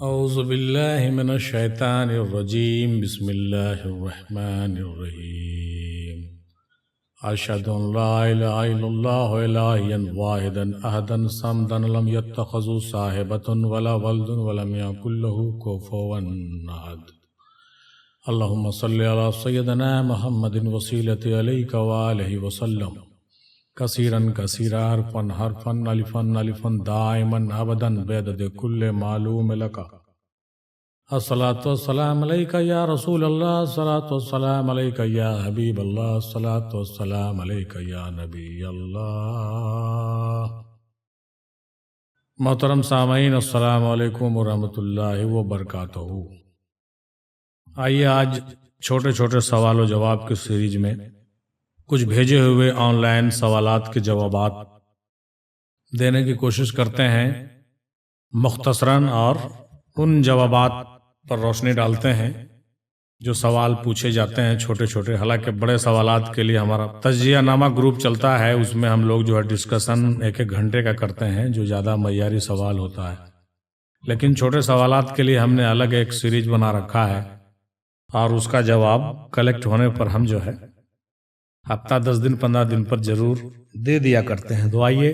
اعوذ باللہ من الشیطان الرجیم بسم اللہ الرحمن الرحیم اشہد ان لا الہ الا اللہ الہا واحدا احدا صمدا لم یتخذ صاحبۃ ولا ولد ولم یکن له کفوا احد اللہم صلی علی سیدنا محمد وسیلۃ علیک وآلہ وسلم کثیراً کثیرا حرفاً حرفاً الفاً الفاً دائماً ابداً بعدد کل معلوم لک الصلاۃ والسلام علیک یا رسول اللہ الصلاۃ والسلام علیک یا حبیب اللہ الصلاۃ والسلام علیک یا نبی اللہ۔ محترم سامعین، السلام علیکم ورحمۃ اللہ وبرکاتہ۔ آئیے آج چھوٹے چھوٹے سوال و جواب کی سیریز میں کچھ بھیجے ہوئے آن لائن سوالات کے جوابات دینے کی کوشش کرتے ہیں، مختصراً، اور ان جوابات پر روشنی ڈالتے ہیں جو سوال پوچھے جاتے ہیں چھوٹے چھوٹے۔ حالانکہ بڑے سوالات کے لیے ہمارا تجزیہ نامہ گروپ چلتا ہے، اس میں ہم لوگ جو ہے ڈسکشن ایک گھنٹے کا کرتے ہیں جو زیادہ معیاری سوال ہوتا ہے، لیکن چھوٹے سوالات کے لیے ہم نے الگ ایک سیریز بنا رکھا ہے اور اس کا جواب کلیکٹ ہونے پر ہم جو ہے ہفتہ 10 دن 15 دن پر ضرور دے دیا کرتے ہیں۔ تو آئیے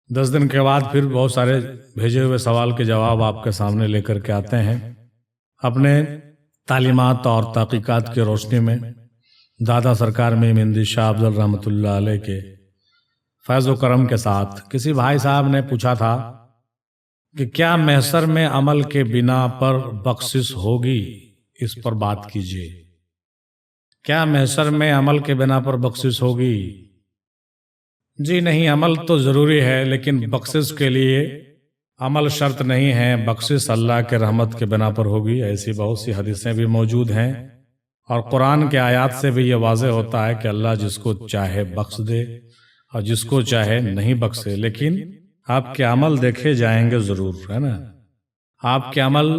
10 دن کے بعد پھر بہت سارے بھیجے ہوئے سوال کے جواب آپ کے سامنے لے کر کے آتے ہیں، اپنے تعلیمات اور تحقیقات کی روشنی میں دادا سرکار میم ہندی شاہ افضل رحمۃ اللہ علیہ کے فیض و کرم کے ساتھ۔ کسی بھائی صاحب نے پوچھا تھا کہ کیا محشر میں عمل کے بنا پر بخشش ہوگی، اس پر بات کیجیے۔ کیا محشر میں عمل کے بنا پر بخشش ہوگی؟ جی نہیں، عمل تو ضروری ہے، لیکن بخشش کے لیے عمل شرط نہیں ہے، بخشش اللہ کے رحمت کے بنا پر ہوگی۔ ایسی بہت سی حدیثیں بھی موجود ہیں اور قرآن کے آیات سے بھی یہ واضح ہوتا ہے کہ اللہ جس کو چاہے بخش دے اور جس کو چاہے نہیں بخشے، لیکن آپ کے عمل دیکھے جائیں گے ضرور، ہے نا۔ آپ کے عمل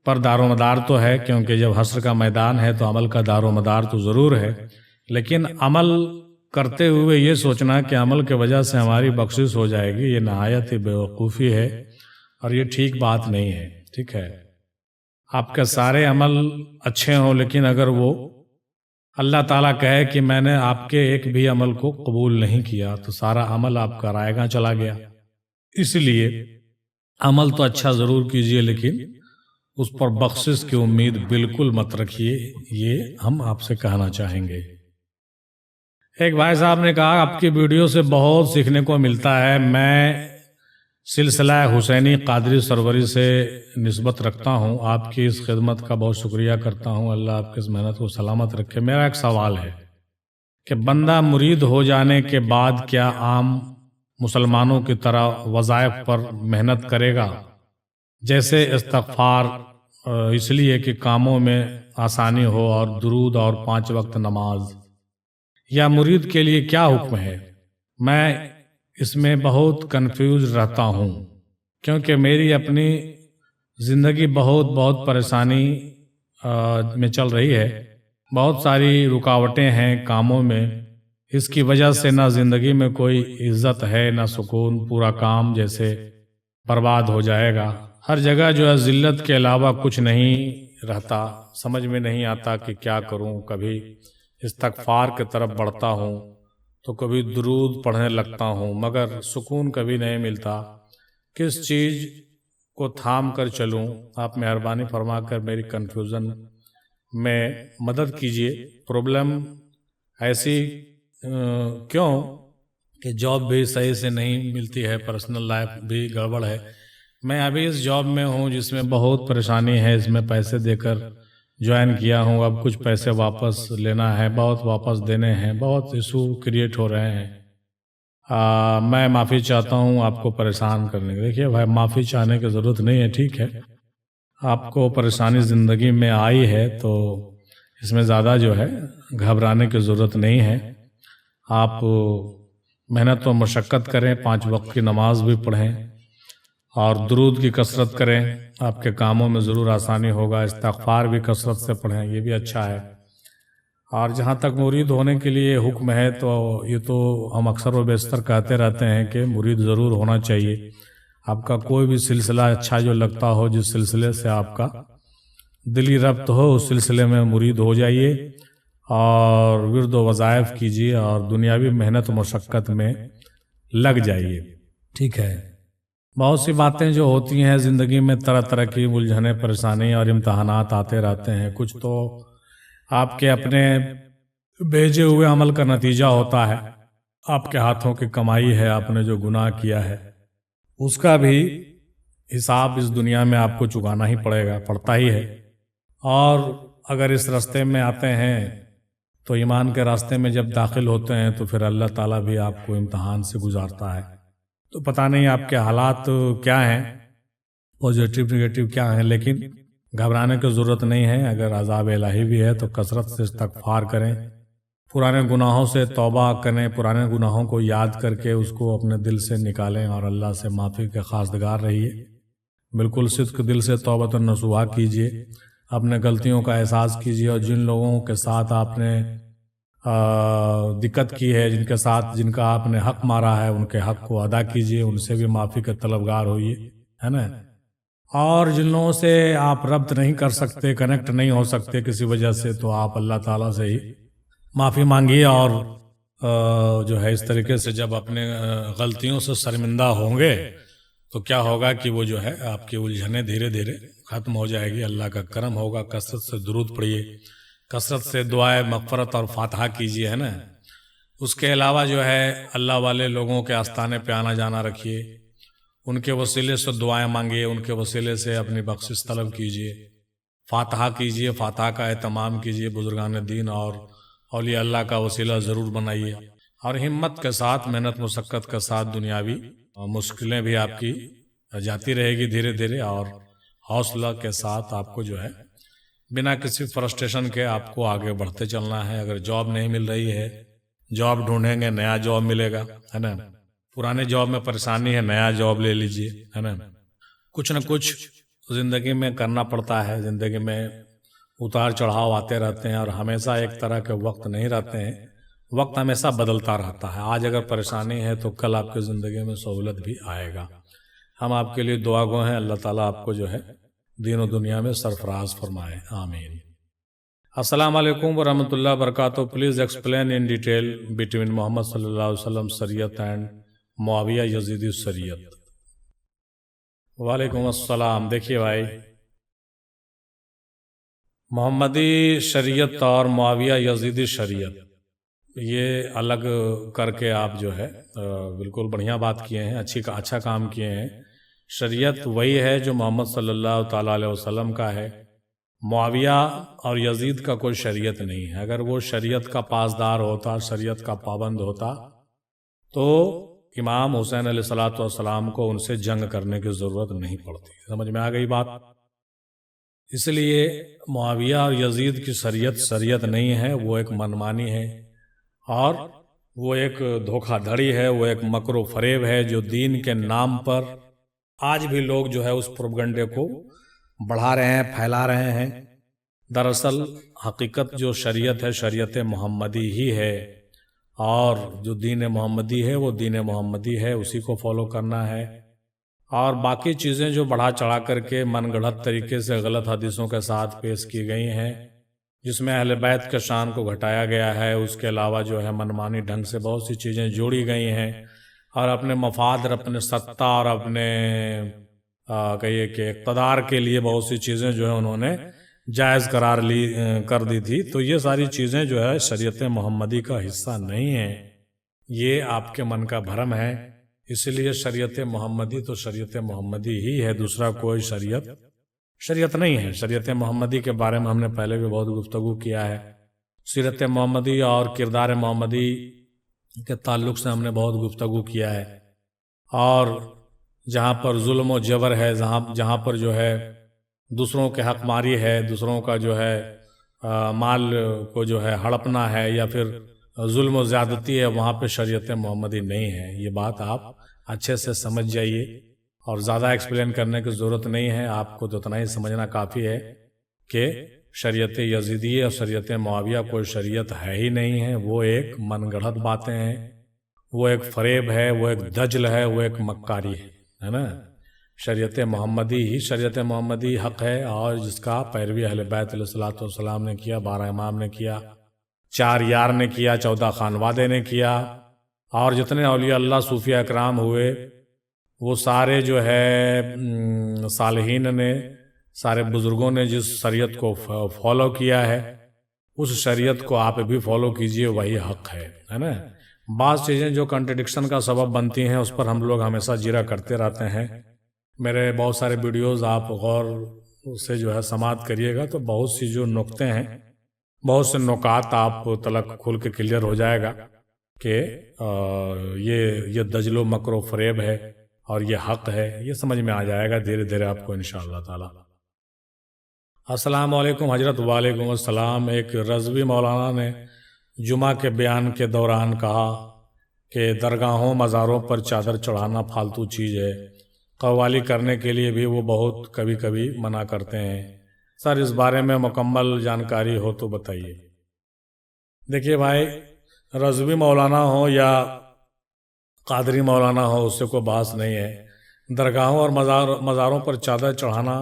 پر دار و مدار تو ہے، کیونکہ جب حشر کا میدان ہے تو عمل کا دار و مدار تو ضرور ہے، لیکن عمل کرتے ہوئے یہ سوچنا کہ عمل کے وجہ سے ہماری بخشش ہو جائے گی، یہ نہایت ہی بیوقوفی ہے اور یہ ٹھیک بات نہیں ہے۔ ٹھیک ہے، آپ کے سارے عمل اچھے ہوں، لیکن اگر وہ اللہ تعالیٰ کہے کہ میں نے آپ کے ایک بھی عمل کو قبول نہیں کیا تو سارا عمل آپ کا رائے گاں چلا گیا۔ اس لیے عمل تو اچھا ضرور کیجئے، لیکن اس پر بخشش کی امید بالکل مت رکھیے، یہ ہم آپ سے کہنا چاہیں گے۔ ایک بھائی صاحب نے کہا آپ کی ویڈیو سے بہت سیکھنے کو ملتا ہے، میں سلسلہ حسینی قادری سروری سے نسبت رکھتا ہوں، آپ کی اس خدمت کا بہت شکریہ کرتا ہوں، اللہ آپ کی اس محنت کو سلامت رکھے۔ میرا ایک سوال ہے کہ بندہ مرید ہو جانے کے بعد کیا عام مسلمانوں کی طرح وظائف پر محنت کرے گا، جیسے استغفار، اس لیے کہ کاموں میں آسانی ہو، اور درود اور 5 وقت نماز، یا مرید کے لیے کیا حکم ہے؟ میں اس میں بہت کنفیوز رہتا ہوں، کیونکہ میری اپنی زندگی بہت پریشانی میں چل رہی ہے، بہت ساری رکاوٹیں ہیں کاموں میں، اس کی وجہ سے نہ زندگی میں کوئی عزت ہے نہ سکون، پورا کام جیسے برباد ہو جائے گا، ہر جگہ جو ہے ذلت کے علاوہ کچھ نہیں رہتا، سمجھ میں نہیں آتا کہ کیا کروں، کبھی استغفار کی طرف بڑھتا ہوں تو کبھی درود پڑھنے لگتا ہوں، مگر سکون کبھی نہیں ملتا، کس چیز کو تھام کر چلوں؟ آپ مہربانی فرما کر میری کنفیوژن میں مدد کیجیے۔ پرابلم ایسی کیوں کہ جاب بھی صحیح سے نہیں ملتی ہے، پرسنل لائف بھی گڑبڑ ہے، میں ابھی اس جاب میں ہوں جس میں بہت پریشانی ہے، اس میں پیسے دے کر جوائن کیا ہوں، اب کچھ پیسے واپس لینا ہے، بہت واپس دینے ہیں، بہت ایشو کریٹ ہو رہے ہیں، میں معافی چاہتا ہوں آپ کو پریشان کرنے کے۔ دیکھیے بھائی، معافی چاہنے کی ضرورت نہیں ہے، ٹھیک ہے، آپ کو پریشانی زندگی میں آئی ہے تو اس میں زیادہ جو ہے گھبرانے کی ضرورت نہیں ہے، آپ محنت و مشقت کریں، 5 وقت کی نماز بھی پڑھیں اور درود کی کثرت کریں، آپ کے کاموں میں ضرور آسانی ہوگا، استغفار بھی کثرت سے پڑھیں، یہ بھی اچھا ہے۔ اور جہاں تک مرید ہونے کے لیے حکم ہے تو یہ تو ہم اکثر و بیشتر کہتے رہتے ہیں کہ مرید ضرور ہونا چاہیے، آپ کا کوئی بھی سلسلہ اچھا جو لگتا ہو، جس سلسلے سے آپ کا دلی ربط ہو، اس سلسلے میں مرید ہو جائیے اور ورد و وظائف کیجیے اور دنیاوی محنت و مشقت میں لگ جائیے. ٹھیک ہے. بہت سی باتیں جو ہوتی ہیں زندگی میں، طرح طرح کی الجھنیں، پریشانی اور امتحانات آتے رہتے ہیں. کچھ تو آپ کے اپنے بھیجے ہوئے عمل کا نتیجہ ہوتا ہے، آپ کے ہاتھوں کی کمائی ہے، آپ نے جو گناہ کیا ہے اس کا بھی حساب اس دنیا میں آپ کو چکانا ہی پڑتا ہی ہے. اور اگر اس راستے میں آتے ہیں تو ایمان کے راستے میں جب داخل ہوتے ہیں تو پھر اللہ تعالیٰ بھی آپ کو امتحان سے گزارتا ہے. تو پتہ نہیں آپ کے حالات کیا ہیں، پازیٹیو نگیٹو کیا ہیں، لیکن گھبرانے کی ضرورت نہیں ہے. اگر عذاب الہی بھی ہے تو کثرت سے استغفار کریں، پرانے گناہوں سے توبہ کریں، پرانے گناہوں کو یاد کر کے اس کو اپنے دل سے نکالیں اور اللہ سے معافی کے خواستگار رہیے. بالکل صدق دل سے توبۃ النصوحہ کیجیے، اپنے غلطیوں کا احساس کیجیے، اور جن لوگوں کے ساتھ آپ نے دقت کی ہے، جن کا آپ نے حق مارا ہے، ان کے حق کو ادا کیجیے، ان سے بھی معافی کے طلبگار ہوئیے، ہے نا. اور جن لوگوں سے آپ ربط نہیں کر سکتے، کنیکٹ نہیں ہو سکتے کسی وجہ سے، تو آپ اللہ تعالیٰ سے ہی معافی مانگیے. اور جو ہے اس طریقے سے جب اپنے غلطیوں سے شرمندہ ہوں گے تو کیا ہوگا کہ وہ جو ہے آپ کی الجھنیں دھیرے دھیرے ختم ہو جائے گی. اللہ کا کرم ہوگا. کثرت سے درود پڑھیے، کثرت سے دعائے مغفرت اور فاتحہ کیجیے، ہے نا. اس کے علاوہ جو ہے اللہ والے لوگوں کے آستانے پہ آنا جانا رکھیے، ان کے وسیلے سے دعائیں مانگیے، ان کے وسیلے سے اپنی بخشش طلب کیجیے، فاتحہ کیجیے، فاتحہ کا اہتمام کیجیے. بزرگان دین اور اولیاء اللہ کا وسیلہ ضرور بنائیے، اور ہمت کے ساتھ، محنت مشقت کے ساتھ دنیاوی مشکلیں بھی آپ کی جاتی رہے گی دھیرے دھیرے، اور حوصلہ کے ساتھ آپ کو جو ہے بنا کسی فرسٹریشن کے آپ کو آگے بڑھتے چلنا ہے. اگر جاب نہیں مل رہی ہے، جاب ڈھونڈیں گے، نیا جاب ملے گا، ہے نا. پرانے جاب میں پریشانی ہے، نیا جاب لے لیجئے، ہے نا. کچھ نہ کچھ زندگی میں کرنا پڑتا ہے. زندگی میں اتار چڑھاؤ آتے رہتے ہیں، اور ہمیشہ ایک طرح کے وقت نہیں رہتے ہیں. وقت ہمیشہ بدلتا رہتا ہے. آج اگر پریشانی ہے تو کل آپ کی زندگی میں سہولت بھی آئے گا. ہم آپ کے لیے دعا گو ہیں. اللہ تعالیٰ آپ کو جو ہے دین و دنیا میں سرفراز فرمائے. آمین. السلام علیکم ورحمۃ اللہ وبرکاتہ. Please explain in detail between Muhammad صلی اللہ علیہ وسلم شریعت اینڈ معاویہ یزیدی شریعت. وعلیکم السلام. دیکھیے بھائی، محمدی شریعت اور معاویہ یزیدی شریعت یہ الگ کر کے آپ جو ہے بالکل بڑھیا بات کیے ہیں، اچھا کام کیے ہیں. شریعت وہی ہے جو محمد صلی اللہ تعالیٰ علیہ وسلم کا ہے. معاویہ اور یزید کا کوئی شریعت نہیں ہے. اگر وہ شریعت کا پاسدار ہوتا، شریعت کا پابند ہوتا، تو امام حسین علیہ الصلوۃ والسلام کو ان سے جنگ کرنے کی ضرورت نہیں پڑتی. سمجھ میں آ گئی بات؟ اس لیے معاویہ اور یزید کی شریعت نہیں ہے، وہ ایک منمانی ہے، اور وہ ایک دھوکہ دھڑی ہے، وہ ایک مکر و فریب ہے جو دین کے نام پر آج بھی لوگ جو ہے اس پروپیگنڈے کو بڑھا رہے ہیں، پھیلا رہے ہیں. دراصل حقیقت جو شریعت ہے، شریعت محمدی ہی ہے، اور جو دین محمدی ہے وہ دین محمدی ہے، اسی کو فالو کرنا ہے. اور باقی چیزیں جو بڑھا چڑھا کر کے من گڑھت طریقے سے غلط حدیثوں کے ساتھ پیش کی گئی ہیں، جس میں اہل بیت کے شان کو گھٹایا گیا ہے، اس کے علاوہ جو ہے منمانی ڈھنگ سے بہت سی چیزیں جوڑی گئی ہیں، اور اپنے مفاد اور اپنے سطح اور اپنے کہیے کہ اقتدار کے لیے بہت سی چیزیں جو ہے انہوں نے جائز قرار کر دی تھی. تو یہ ساری چیزیں جو ہے شریعت محمدی کا حصہ نہیں ہیں، یہ آپ کے من کا بھرم ہے. اس لیے شریعت محمدی تو شریعت محمدی ہی ہے، دوسرا کوئی شریعت نہیں ہے. شریعت محمدی کے بارے میں ہم نے پہلے بھی بہت گفتگو کیا ہے. سیرت محمدی اور کردار محمدی کے تعلق سے ہم نے بہت گفتگو کیا ہے. اور جہاں پر ظلم و جبر ہے، جہاں پر جو ہے دوسروں کے حق ماری ہے، دوسروں کا جو ہے مال کو جو ہے ہڑپنا ہے، یا پھر ظلم و زیادتی ہے، وہاں پہ شریعت محمدی نہیں ہے. یہ بات آپ اچھے سے سمجھ جائیے، اور زیادہ ایکسپلین کرنے کی ضرورت نہیں ہے. آپ کو تو اتنا ہی سمجھنا کافی ہے کہ شریعت یزیدی اور شریعت معاویہ کوئی شریعت ہے ہی نہیں ہے. وہ ایک من گڑھت باتیں ہیں، وہ ایک فریب ہے، وہ ایک دجل ہے، وہ ایک مکاری ہے نا. شریعت محمدی حق ہے، اور جس کا پیروی اہل بیت علیہ الصلوۃ والسلام نے کیا، 12 امام نے کیا، 4 یار نے کیا، 14 خانوادے نے کیا، اور جتنے اولیاء اللہ صوفیہ اکرام ہوئے وہ سارے جو ہے صالحین نے، سارے بزرگوں نے جس شریعت کو فالو کیا ہے اس شریعت کو آپ بھی فالو کیجئے، وہی حق ہے نا۔ بعض چیزیں جو کنٹرڈکشن کا سبب بنتی ہیں اس پر ہم لوگ ہمیشہ جیرا کرتے رہتے ہیں۔ میرے بہت سارے ویڈیوز آپ غور سے جو ہے سماعت کریے گا تو بہت سی جو نقطے ہیں، بہت سے نکات آپ تلک کھل کے کلیئر ہو جائے گا کہ یہ دجل و مکر و فریب ہے اور یہ حق ہے، یہ سمجھ میں آ جائے گا دھیرے دھیرے آپ کو انشاءاللہ تعالی۔ السلام علیکم حضرت۔ وعلیکم السلام۔ ایک رضوی مولانا نے جمعہ کے بیان کے دوران کہا کہ درگاہوں مزاروں پر چادر چڑھانا فالتو چیز ہے، قوالی کرنے کے لیے بھی وہ بہت کبھی کبھی منع کرتے ہیں۔ سر اس بارے میں مکمل جانکاری ہو تو بتائیے۔ دیکھیے بھائی، رضوی مولانا ہو یا قادری مولانا ہو اس سے کوئی بحث نہیں ہے۔ درگاہوں اور مزاروں پر چادر چڑھانا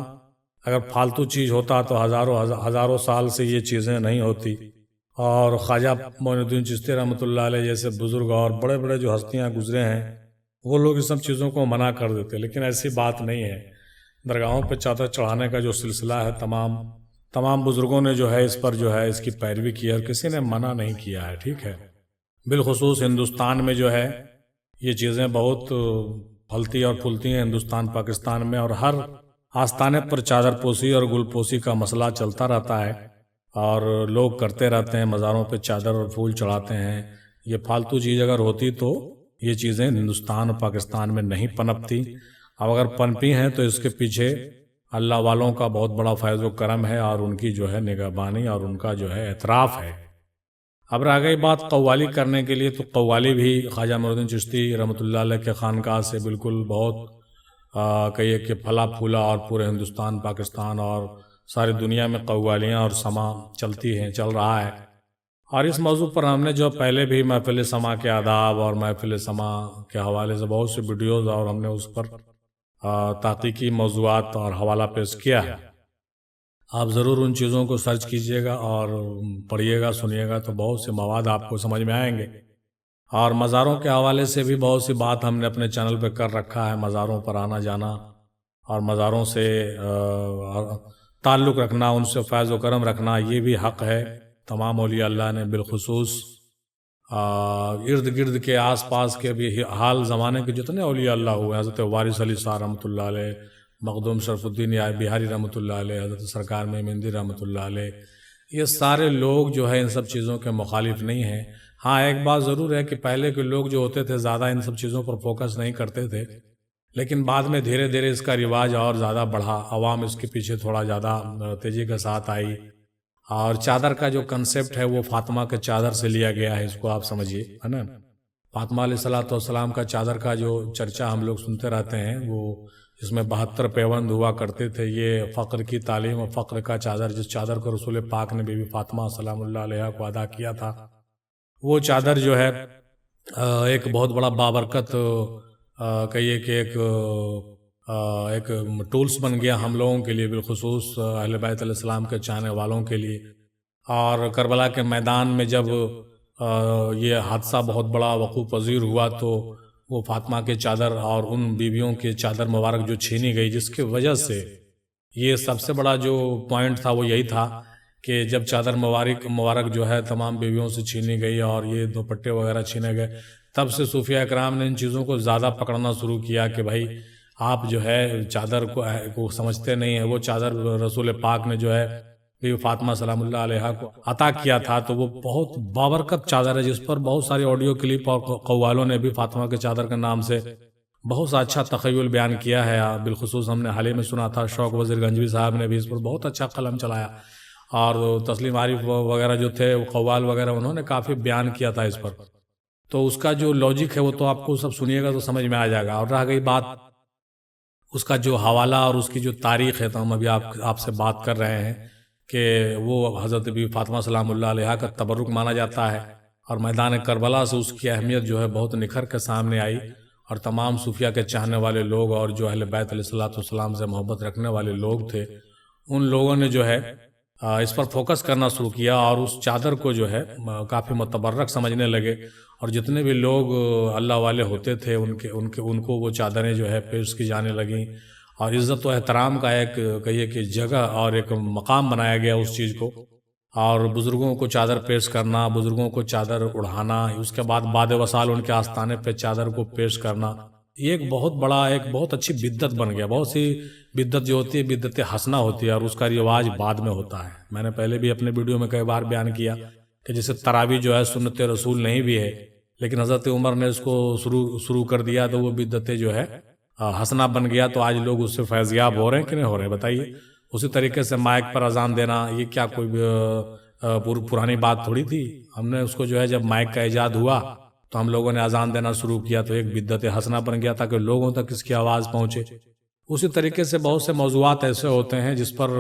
اگر فالتو چیز ہوتا تو ہزاروں سال سے یہ چیزیں نہیں ہوتی، اور خواجہ معین الدین چشتی رحمۃ اللہ علیہ جیسے بزرگ اور بڑے بڑے جو ہستیاں گزرے ہیں وہ لوگ اس سب چیزوں کو منع کر دیتے، لیکن ایسی بات نہیں ہے۔ درگاہوں پہ چادر چڑھانے کا جو سلسلہ ہے تمام بزرگوں نے جو ہے اس پر جو ہے اس کی پیروی کی ہے اور کسی نے منع نہیں کیا ہے، ٹھیک ہے۔ بالخصوص ہندوستان میں جو ہے یہ چیزیں بہت پھلتی اور پھولتی ہیں، ہندوستان پاکستان میں، اور ہر آستانے پر چادر پوسی اور گل پوسی کا مسئلہ چلتا رہتا ہے اور لوگ کرتے رہتے ہیں، مزاروں پہ چادر اور پھول چڑھاتے ہیں۔ یہ فالتو چیز اگر ہوتی تو یہ چیزیں ہندوستان اور پاکستان میں نہیں پنپتی، اب اگر پنپی ہیں تو اس کے پیچھے اللہ والوں کا بہت بڑا فیض و کرم ہے اور ان کی جو ہے نگہبانی اور ان کا جو ہے اعتراف ہے۔ اب رہ گئی بات قوالی کرنے کے لیے، تو قوالی بھی خواجہ معین الدین چشتی رحمۃ اللہ علیہ کے خانقاہ سے بالکل بہت کہیے کہ پھلا پھولا، اور پورے ہندوستان پاکستان اور ساری دنیا میں قوالیاں اور سما چل رہا ہے۔ اور اس موضوع پر ہم نے جو پہلے بھی محفل سما کے آداب اور محفل سما کے حوالے سے بہت سے ویڈیوز اور ہم نے اس پر تحقیقی موضوعات اور حوالہ پیش کیا ہے، آپ ضرور ان چیزوں کو سرچ کیجئے گا اور پڑھیے گا، سنیے گا، تو بہت سے مواد آپ کو سمجھ میں آئیں گے۔ اور مزاروں کے حوالے سے بھی بہت سی بات ہم نے اپنے چینل پہ کر رکھا ہے، مزاروں پر آنا جانا اور مزاروں سے تعلق رکھنا، ان سے فیض و کرم رکھنا، یہ بھی حق ہے۔ تمام اولیاء اللہ نے بالخصوص ارد گرد کے آس پاس کے بھی حال زمانے کے جتنے اولیاء اللہ ہوئے، حضرت وارث علی شاہ رحمۃ اللہ علیہ، مخدوم شرف الدین بہاری رحمۃ اللہ علیہ، حضرت سرکار میں مہندی رحمۃ اللہ علیہ، یہ سارے لوگ جو ہے ان سب چیزوں کے مخالف نہیں ہیں۔ ہاں ایک بات ضرور ہے کہ پہلے کے لوگ جو ہوتے تھے زیادہ ان سب چیزوں پر فوکس نہیں کرتے تھے، لیکن بعد میں دھیرے دھیرے اس کا رواج اور زیادہ بڑھا، عوام اس کے پیچھے تھوڑا زیادہ تیزی کے ساتھ آئی، اور چادر کا جو کنسپٹ ہے وہ فاطمہ کے چادر سے لیا گیا ہے، اس کو آپ سمجھیے، ہے نا۔ فاطمہ علیہ الصلوۃ والسلام کا چادر کا جو چرچہ ہم لوگ سنتے رہتے ہیں، وہ اس میں 72 پیوند ہوا کرتے تھے۔ یہ فقر کی تعلیم اور فقر کا چادر، جس چادر کو رسول پاک نے بی بی فاطمہ سلام اللہ علیہ کو ادا کیا تھا، وہ چادر جو ہے ایک بہت بڑا بابرکت کہیے کہ ایک ٹولز بن گیا ہم لوگوں کے لیے، بالخصوص اہل بیت علیہ السلام کے چاہنے والوں کے لیے۔ اور کربلا کے میدان میں جب یہ حادثہ بہت بڑا وقوع پذیر ہوا تو وہ فاطمہ کے چادر اور ان بیویوں کے چادر مبارک جو چھینی گئی، جس کی وجہ سے یہ سب سے بڑا جو پوائنٹ تھا وہ یہی تھا کہ جب چادر مبارک جو ہے تمام بیویوں سے چھینی گئی اور یہ دوپٹے وغیرہ چھینے گئے، تب سے صوفیہ اکرام نے ان چیزوں کو زیادہ پکڑنا شروع کیا کہ بھائی آپ جو ہے چادر کو سمجھتے نہیں ہیں۔ وہ چادر رسول پاک نے جو ہے بی فاطمہ سلام اللہ علیہ کو عطا کیا تھا، تو وہ بہت بابرکت چادر ہے، جس پر بہت ساری آڈیو کلپ اور قوالوں نے بھی فاطمہ کے چادر کے نام سے بہت سا اچھا تخیل بیان کیا ہے۔ بالخصوص ہم نے حال ہی میں سنا تھا شوق وزیر گنجوی صاحب نے بھی اس پر بہت اچھا قلم چلایا، اور تسلیم عارف وغیرہ جو تھے قوال وغیرہ، انہوں نے کافی بیان کیا تھا اس پر۔ تو اس کا جو لاجک ہے وہ تو آپ کو سب سنیے گا تو سمجھ میں آ جائے گا۔ اور رہ گئی بات اس کا جو حوالہ اور اس کی جو تاریخ ہے، تو ہم ابھی آپ سے بات کر رہے ہیں کہ وہ حضرت بی فاطمہ سلام اللہ علیہ کا تبرک مانا جاتا ہے، اور میدان کربلا سے اس کی اہمیت جو ہے بہت نکھر کے سامنے آئی، اور تمام صوفیہ کے چاہنے والے لوگ اور جو اہل بیت علیہ الصلوۃ والسلام سے محبت رکھنے والے لوگ تھے، ان لوگوں نے جو ہے اس پر فوکس کرنا شروع کیا اور اس چادر کو جو ہے کافی متبرک سمجھنے لگے، اور جتنے بھی لوگ اللہ والے ہوتے تھے ان کو وہ چادریں جو ہے پیش کی جانے لگیں، اور عزت و احترام کا ایک کہیے کہ جگہ اور ایک مقام بنایا گیا اس چیز کو، اور بزرگوں کو چادر پیش کرنا، بزرگوں کو چادر اڑھانا، اس کے بعد باد وصال ان کے آستانے پہ چادر کو پیش کرنا، یہ ایک بہت بڑا ایک بہت اچھی بدعت بن گیا۔ بہت سی بدعت جو ہوتی ہے بدعت حسنہ ہوتی ہے، اور اس کا رواج بعد میں ہوتا ہے۔ میں نے پہلے بھی اپنے ویڈیو میں کئی بار بیان کیا کہ جیسے تراویح جو ہے سنت رسول نہیں بھی ہے، لیکن حضرت عمر نے اس کو شروع کر دیا تو وہ بدعت جو ہے حسنہ بن گیا، تو آج لوگ اس سے فیض یاب ہو رہے ہیں کہ نہیں ہو رہے بتائیے۔ اسی طریقے سے مائک پر اذان دینا، یہ کیا کوئی پرانی بات تھوڑی تھی؟ ہم نے اس کو جو ہے جب مائک کا ایجاد ہوا تو ہم لوگوں نے اذان دینا شروع کیا تو ایک بدعت حسنہ بن گیا تاکہ لوگوں تک اس کی آواز پہنچے۔ اسی طریقے سے بہت سے موضوعات ایسے ہوتے ہیں جس پر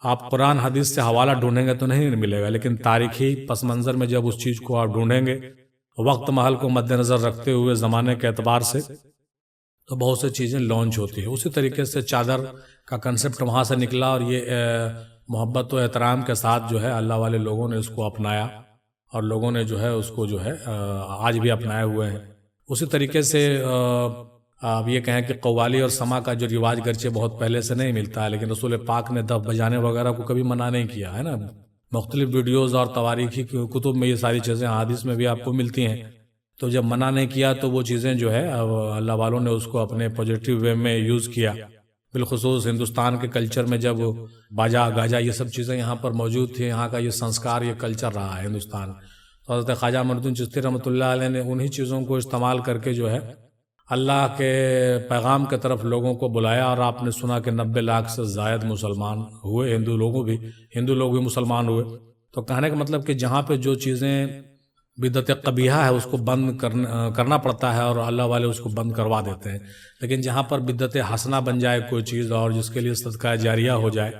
آپ قرآن حدیث سے حوالہ ڈھونڈیں گے تو نہیں ملے گا، لیکن تاریخی پس منظر میں جب اس چیز کو آپ ڈھونڈیں گے وقت محل کو مد نظر رکھتے ہوئے زمانے کے اعتبار سے، تو بہت سی چیزیں لانچ ہوتی ہیں۔ اسی طریقے سے چادر کا کنسپٹ وہاں سے نکلا، اور یہ محبت و احترام کے ساتھ جو ہے اللہ والے لوگوں نے اس کو اپنایا، اور لوگوں نے جو ہے اس کو جو ہے آج بھی اپنائے ہوئے ہیں۔ اسی طریقے سے آپ یہ کہیں کہ قوالی اور سما کا جو رواج گرچہ بہت پہلے سے نہیں ملتا ہے، لیکن رسول پاک نے دف بجانے وغیرہ کو کبھی منع نہیں کیا ہے نا۔ مختلف ویڈیوز اور تواریخی کتب میں یہ ساری چیزیں حدیث میں بھی آپ کو ملتی ہیں، تو جب منع نہیں کیا تو وہ چیزیں جو ہے اللہ والوں نے اس کو اپنے پوزیٹیو وے میں یوز کیا۔ بالخصوص ہندوستان کے کلچر میں جب باجا گاجا یہ سب چیزیں یہاں پر موجود تھیں، یہاں کا یہ سنسکار یہ کلچر رہا ہے ہندوستان، تو حضرت خواجہ معین الدین چشتی رحمۃ اللہ علیہ نے انہی چیزوں کو استعمال کر کے جو ہے اللہ کے پیغام کی طرف لوگوں کو بلایا، اور آپ نے سنا کہ 90 لاکھ سے زائد مسلمان ہوئے، ہندو لوگ بھی مسلمان ہوئے۔ تو کہنے کا مطلب کہ جہاں پہ جو چیزیں بدعت قبیحہ ہے اس کو بند کرنا پڑتا ہے، اور اللہ والے اس کو بند کروا دیتے ہیں، لیکن جہاں پر بدعت حسنہ بن جائے کوئی چیز اور جس کے لیے صدقہ جاریہ ہو جائے،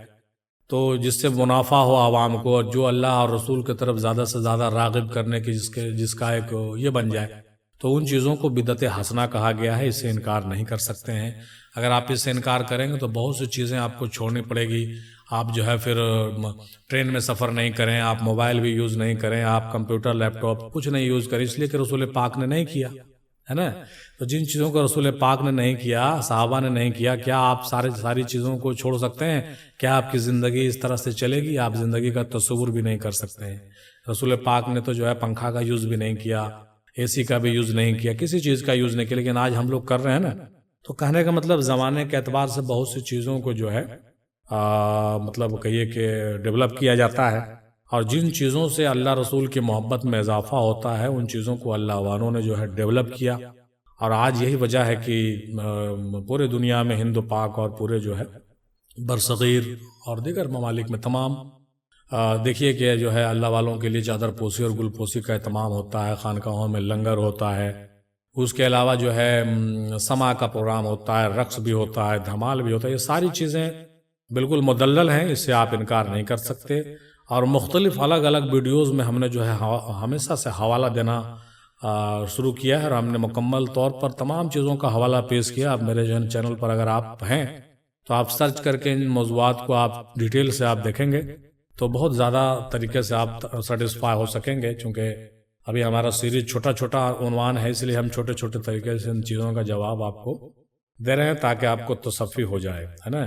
تو جس سے منافع ہو عوام کو، اور جو اللہ اور رسول کی طرف زیادہ سے زیادہ راغب کرنے کی جس کا ایک یہ بن جائے، تو ان چیزوں کو بدعت حسنہ کہا گیا ہے۔ اس سے انکار نہیں کر سکتے ہیں۔ اگر آپ اس سے انکار کریں گے تو بہت سی چیزیں آپ کو چھوڑنی پڑے گی۔ آپ جو ہے پھر ٹرین میں سفر نہیں کریں، آپ موبائل بھی یوز نہیں کریں، آپ کمپیوٹر لیپ ٹاپ کچھ نہیں یوز کریں، اس لیے کہ رسول پاک نے نہیں کیا ہے نا۔ تو جن چیزوں کو رسول پاک نے نہیں کیا، صحابہ نے نہیں کیا، کیا آپ ساری چیزوں کو چھوڑ سکتے ہیں؟ کیا آپ کی زندگی اس طرح سے چلے گی؟ آپ زندگی کا تصور بھی نہیں کر سکتے ہیں۔ رسول پاک نے تو جو ہے پنکھا کا یوز بھی نہیں کیا، اے سی کا بھی یوز نہیں کیا، کسی چیز کا یوز نہیں کیا، لیکن آج ہم لوگ کر رہے ہیں نا۔ تو کہنے کا مطلب زمانے کے اعتبار سے بہت سی چیزوں کو جو ہے مطلب کہیے کہ ڈیولپ کیا جاتا ہے، اور جن چیزوں سے اللہ رسول کی محبت میں اضافہ ہوتا ہے ان چیزوں کو اللہ والوں نے جو ہے ڈیولپ کیا، اور آج یہی وجہ ہے کہ پورے دنیا میں ہند و پاک اور پورے جو ہے برصغیر اور دیگر ممالک میں تمام دیکھیے کہ جو ہے اللہ والوں کے لیے چادر پوسی اور گل پوسی کا اہتمام ہوتا ہے، خانقاہوں میں لنگر ہوتا ہے، اس کے علاوہ جو ہے سما کا پروگرام ہوتا ہے، رقص بھی ہوتا ہے، دھمال بھی ہوتا ہے۔ یہ ساری چیزیں بالکل مدلل ہیں، اس سے آپ انکار نہیں کر سکتے، اور مختلف الگ الگ ویڈیوز میں ہم نے جو ہے ہمیشہ سے حوالہ دینا شروع کیا ہے، اور ہم نے مکمل طور پر تمام چیزوں کا حوالہ پیش کیا۔ اب میرے چینل پر اگر آپ ہیں تو آپ سرچ کر کے ان موضوعات کو آپ ڈیٹیل سے آپ دیکھیں گے تو بہت زیادہ طریقے سے آپ سیٹسفائی ہو سکیں گے، چونکہ ابھی ہمارا سیریز چھوٹا عنوان ہے، اس لیے ہم چھوٹے طریقے سے ان چیزوں کا جواب آپ کو دے رہے ہیں تاکہ آپ کو تصفی ہو جائے، ہے نا۔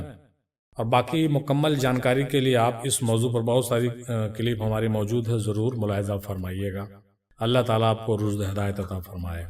اور باقی مکمل جانکاری کے لیے آپ اس موضوع پر بہت ساری کلپ ہماری موجود ہے، ضرور ملاحظہ فرمائیے گا۔ اللہ تعالیٰ آپ کو رشد ہدایت عطا فرمائے۔